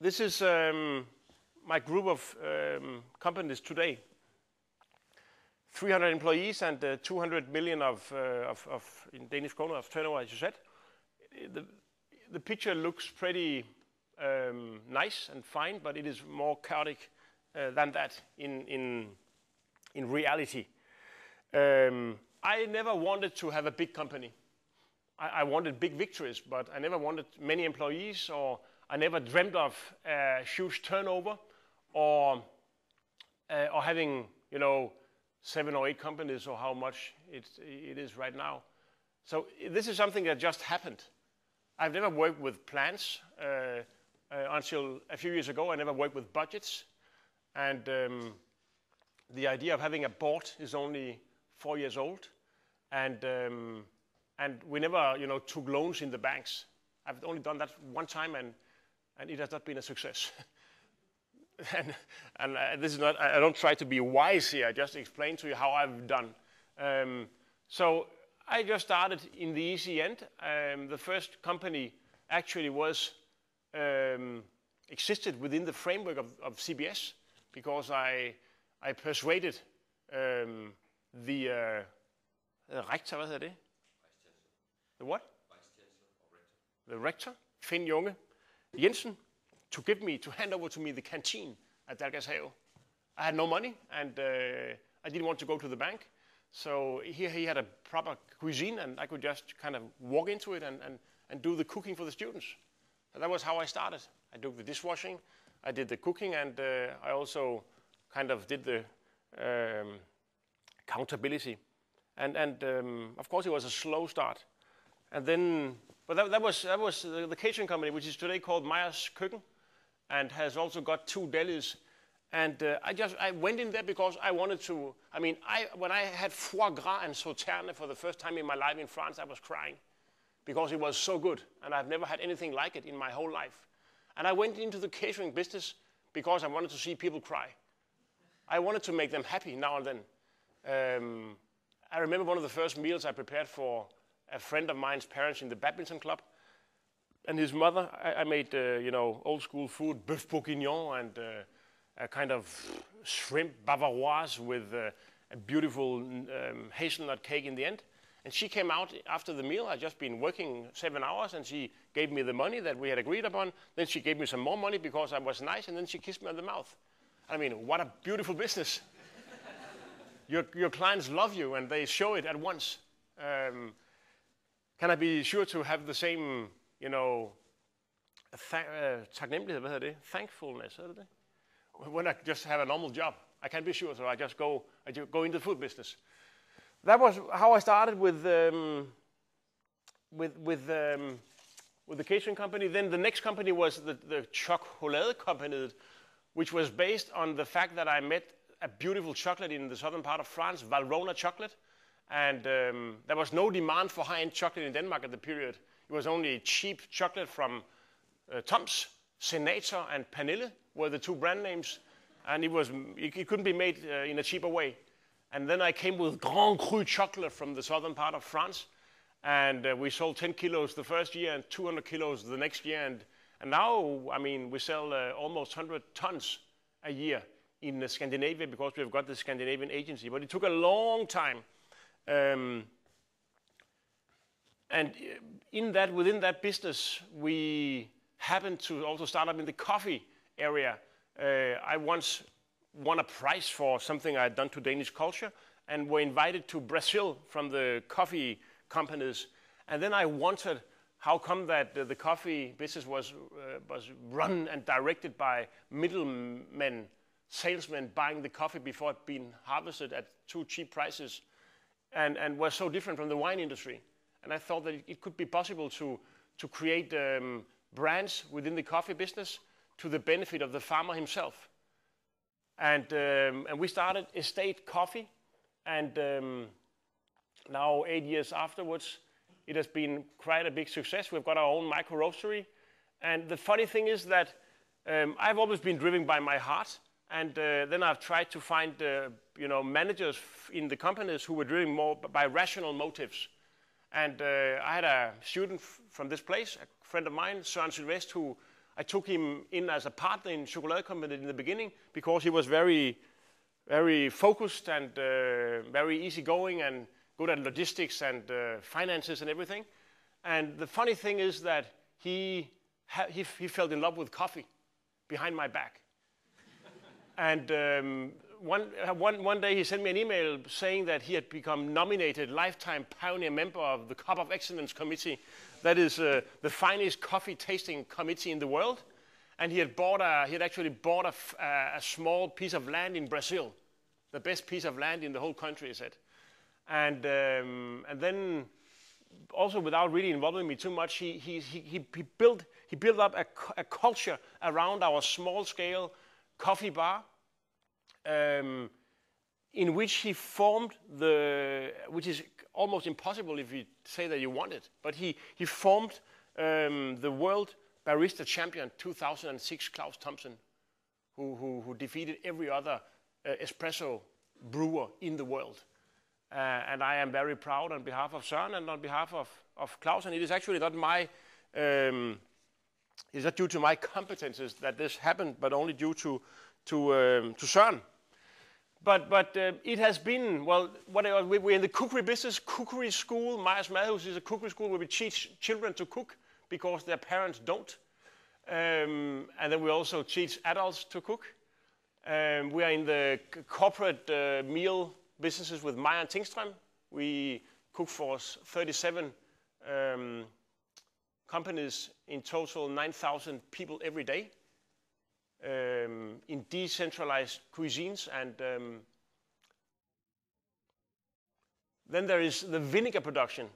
This is my group of companies today. 300 employees and 200 million in Danish kroner of turnover, as you said. The picture looks pretty nice and fine, but it is more chaotic than that in reality. I never wanted to have a big company. I wanted big victories, but I never wanted many employees, or I never dreamt of a huge turnover, or having 7 or 8 companies, or how much it is right now. So this is something that just happened. I've never worked with plans until a few years ago. I never worked with budgets, and the idea of having a board is only 4 years old, and we never took loans in the banks. I've only done that one time, and it has not been a success. and this is not, I don't try to be wise here, I just explain to you how I've done. So I just started in the easy end. The first company actually existed within the framework of CBS, because I persuaded the rector, hvad hedder det? The what? The rector, Finn Junge Jensen, to hand over to me the canteen at Dalgashavet. I had no money, and I didn't want to go to the bank. So here he had a proper cuisine, and I could just kind of walk into it and do the cooking for the students. And that was how I started. I did the dishwashing, I did the cooking, and I also kind of did the accountability. And of course, it was a slow start. And then, but that was the catering company, which is today called Meyer's Køkken, and has also got 2 delis. And I went in there because I wanted to. I mean, when I had foie gras and sauterne for the first time in my life in France, I was crying because it was so good, and I've never had anything like it in my whole life. And I went into the catering business because I wanted to see people cry. I wanted to make them happy now and then. I remember one of the first meals I prepared for a friend of mine's parents in the badminton club, and his mother. I made old school food, bœuf bourguignon, and a kind of shrimp bavaroise with a beautiful hazelnut cake in the end. And she came out after the meal. I'd just been working 7 hours, and she gave me the money that we had agreed upon. Then she gave me some more money because I was nice, and then she kissed me on the mouth. I mean, what a beautiful business. Your clients love you, and they show it at once. Can I be sure to have the same, taknemmelighed, hvad hedder det? Thankfulness, er det det? When I just have a normal job, I can be sure, so I just go into the food business. That was how I started with the catering company. Then the next company was the chocolate company, which was based on the fact that I met a beautiful chocolate in the southern part of France, Valrhona chocolate, and there was no demand for high-end chocolate in Denmark at the period. It was only cheap chocolate from Tom's, Senator, and Pernille were the 2 brand names, and it couldn't be made in a cheaper way. And then I came with Grand Cru chocolate from the southern part of France, and we sold 10 kilos the first year and 200 kilos the next year, and now, I mean, we sell almost 100 tons a year in Scandinavia because we've got the Scandinavian agency. But it took a long time, and within that business, we happened to also start up in the coffee area. I once won a prize for something I had done to Danish culture, and were invited to Brazil from the coffee companies. And then I wondered how come that the coffee business was run and directed by middlemen, salesmen buying the coffee before it had been harvested at too cheap prices, and was so different from the wine industry. And I thought that it could be possible to create brands within the coffee business to the benefit of the farmer himself. And we started Estate Coffee, and now 8 years afterwards, it has been quite a big success. We've got our own micro roastery, and the funny thing is that I've always been driven by my heart, and then I've tried to find managers in the companies who were driven more by rational motives. And I had a student from this place, a friend of mine, Søren Sylvest, who I took him in as a partner in chocolate company in the beginning because he was very, very focused and very easygoing and good at logistics and finances and everything. And the funny thing is that he fell in love with coffee behind my back. And one day he sent me an email saying that he had become nominated lifetime pioneer member of the Cup of Excellence Committee. That is the finest coffee tasting committee in the world. And he had actually bought a small piece of land in Brazil, the best piece of land in the whole country, he said. And then, also without really involving me too much, he built up a culture around our small-scale coffee bar, in which he formed which is almost impossible if you say that you want it, but he formed the world barista champion 2006, Claus, who defeated every other espresso brewer in the world. And I am very proud on behalf of Søren and on behalf of Claus, and it is actually not it's not due to my competences that this happened, but only due to Søren. But it has been, well, we're in the cookery business, cookery school. Meyer's Madhus is a cookery school where we teach children to cook because their parents don't. And then we also teach adults to cook. We are in the corporate meal businesses with Meyer and Tingström. We cook for 37 companies, in total 9,000 people every day, in decentralized cuisines. And then there is the vinegar production,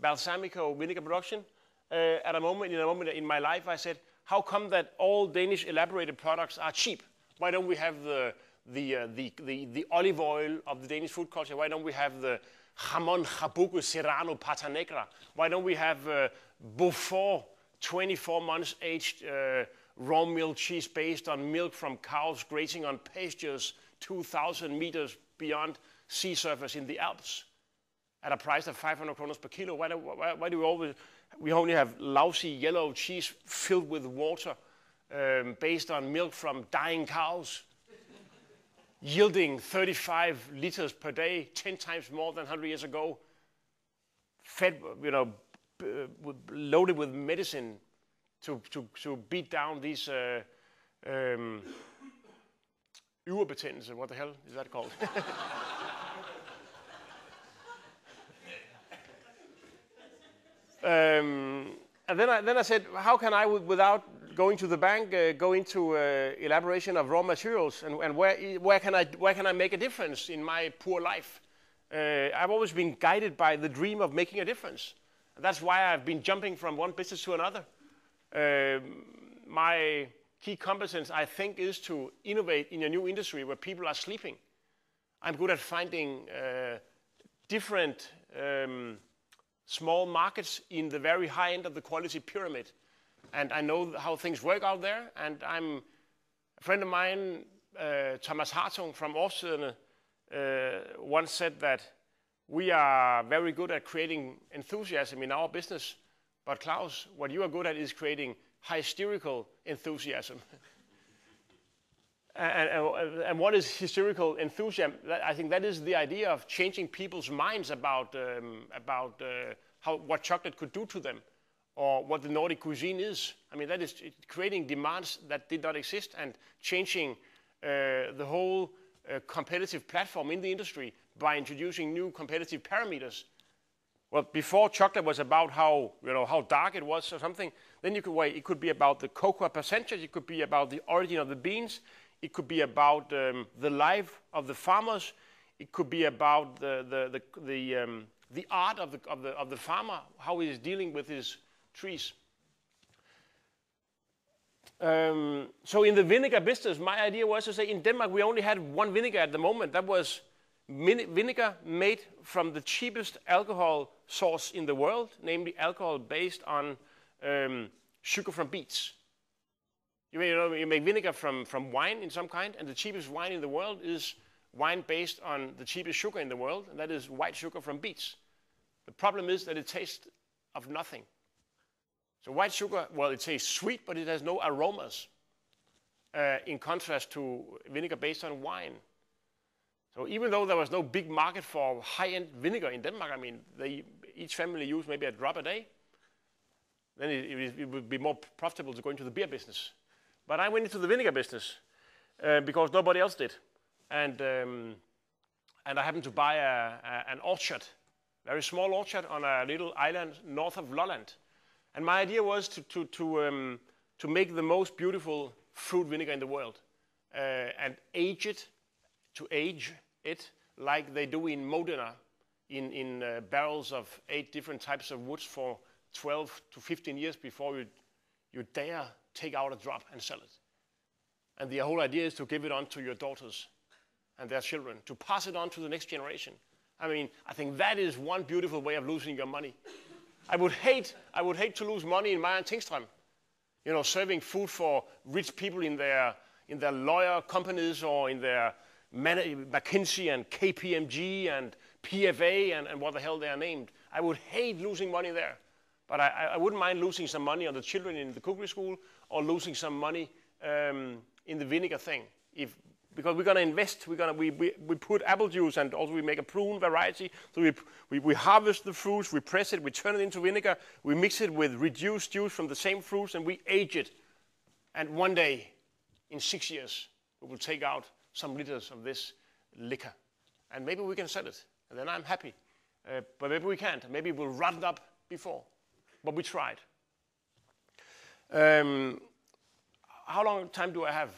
balsamico vinegar production. In a moment in my life, I said, how come that all Danish elaborated products are cheap? Why don't we have the olive oil of the Danish food culture? Why don't we have the jamon, jabugo, serrano, pata negra? Why don't we have Beaufort 24 months aged raw milk cheese based on milk from cows grazing on pastures 2,000 meters beyond sea surface in the Alps at a price of 500 kroner per kilo? Why do we only have lousy yellow cheese filled with water based on milk from dying cows, yielding 35 liters per day, 10 times more than 100 years ago, fed, loaded with medicine to beat down these Überbetennelse, what the hell is that called? And then I said, how can I, without going to the bank, go into elaboration of raw materials, and where can I make a difference in my poor life? I've always been guided by the dream of making a difference. That's why I've been jumping from one business to another. My key competence, I think, is to innovate in a new industry where people are sleeping. I'm good at finding different small markets in the very high end of the quality pyramid. And I know how things work out there. And a friend of mine, Thomas Hartung from Årstiderne, once said that we are very good at creating enthusiasm in our business, but Claus, what you are good at is creating hysterical enthusiasm. And what is hysterical enthusiasm? I think that is the idea of changing people's minds about what chocolate could do to them, or what the Nordic cuisine is. I mean, that is creating demands that did not exist and changing the whole competitive platform in the industry by introducing new competitive parameters. Well, before chocolate was about how dark it was or something, then it could be about the cocoa percentage, it could be about the origin of the beans, it could be about the life of the farmers, it could be about the art of the farmer, how he is dealing with his trees. So in the vinegar business, my idea was to say, in Denmark we only had one vinegar at the moment. That was vinegar made from the cheapest alcohol source in the world, namely alcohol based on sugar from beets. You make vinegar from wine in some kind, and the cheapest wine in the world is wine based on the cheapest sugar in the world, and that is white sugar from beets. The problem is that it tastes of nothing. So white sugar, well, it tastes sweet, but it has no aromas, in contrast to vinegar based on wine. So even though there was no big market for high-end vinegar in Denmark, I mean, each family used maybe a drop a day, then it would be more profitable to go into the beer business. But I went into the vinegar business because nobody else did. And I happened to buy an orchard, very small orchard on a little island north of Lolland. And my idea was to make the most beautiful fruit vinegar in the world and age it like they do in Modena in barrels of 8 different types of woods for 12 to 15 years before you dare take out a drop and sell it. And the whole idea is to give it on to your daughters and their children, to pass it on to the next generation. I mean, I think that is one beautiful way of losing your money. I would hate to lose money in Meyer and Tingström, you know, serving food for rich people in their lawyer companies or in their McKinsey and KPMG and PFA and what the hell they are named. I would hate losing money there. But I wouldn't mind losing some money on the children in the cookery school or losing some money in the vinegar thing. Because we're going to invest, we put apple juice and also we make a prune variety. So we harvest the fruits, we press it, we turn it into vinegar, we mix it with reduced juice from the same fruits and we age it. And one day, in 6 years, we will take out some liters of this liquor. And maybe we can sell it, and then I'm happy. But maybe we can't, maybe we'll rot it up before. But we tried. How long time do I have?